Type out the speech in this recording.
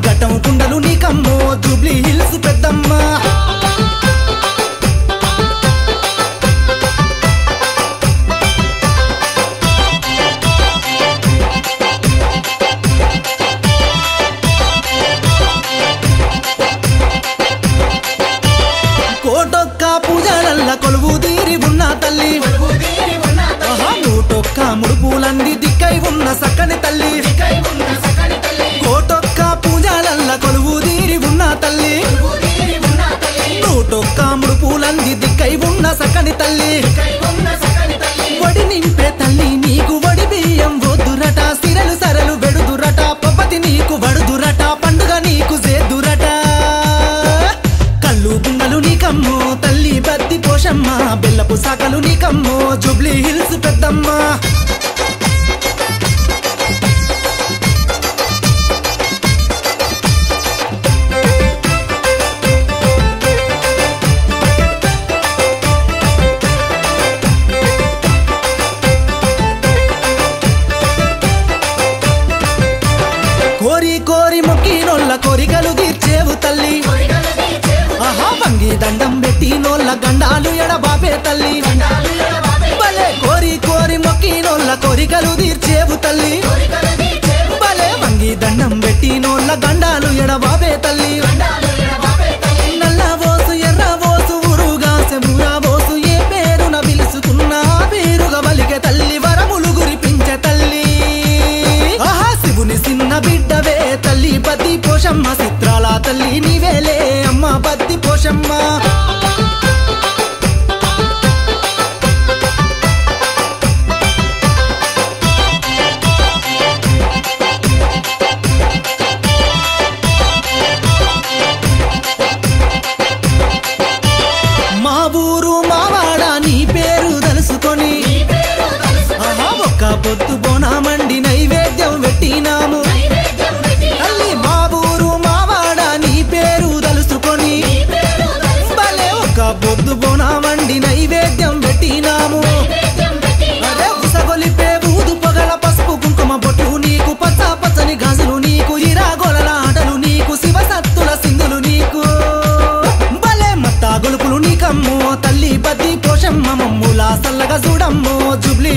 గటం కుండలు నీకమ్మో Jubilee hills పెద్దమ్మ కోటొక్క పూజలల్ల కొలువు తీరి ఉన్న తల్లి నూటొక్క ముడుపులంది దిక్కై ఉన్న సక్కని తల్లి కోటొక్క పూజలల్ల కొలువు తీరి ఉన్న తల్లి నూటొక్క ముడుపులంది దిక్కై ఉన్న సక్కని తల్లి వడి నింపే తల్లి నీకు వడి బియ్యం వద్దురట సిరలు సరలు వెడుదురట పప్పతి నీకు వడుదురట పండుగ నీకు చేదురట కళ్ళు గుండలు నీకమ్మో తల్లి బద్ది పోషమ్మ బెల్లపు సాకలు నీకమ్మో జూబ్లీ హిల్స్ పెద్దమ్మ కోరి కోరి మొక్కినోళ్ళ కోరికలు తీర్చేవు తల్లి వంగి దండం పెట్టి నోళ్ళ గండాలు ఎడబాపే తల్లి భలే కోరి కోరి మొక్కినోళ్ళ కోరికలు తీర్చేవు తల్లి భలే వంగి దండం పెట్టి నోళ్ళ గండాలు ఎడబాపే తల్లి నల్ల బోసు ఎర్ర బోసు ఉరుగా సెమురా బోసు ఏ పేరున పిలుచుకున్నా పేరుగా బలికే తల్లి వరములు గురిపించే తల్లి శివుని చిన్న బిడ్డవే తల్లి బద్ది పోషమ్మ చిత్రాల తల్లి నీవేలే అమ్మ బద్ది పోషమ్మ మా ఊరు మావాడ నీ పేరు తెలుసుకొని ఒక్క పొద్దు బోనామండి నైవేద్యం పెట్టినాము తల్లి మా ఊరు మావాడ నీ పేరు తలుసుకొని భలే ఒక్క పొద్దు బోనామండి నైవేద్యం పెట్టినాము అరే ఉసగొలిపే ఊదు పొగల పసుపు కుంకుమ బొట్లు నీకు పచ్చ పచ్చని గాజులు నీకు ఇరాగోలల ఆటలు నీకు శివసత్తుల సింధులు నీకు భలే మత్తా గొలుపులు నీకమ్మో తల్లి బద్ది పోషమ్మ మమ్ములా సల్లగా చూడమ్మో జూబ్లీ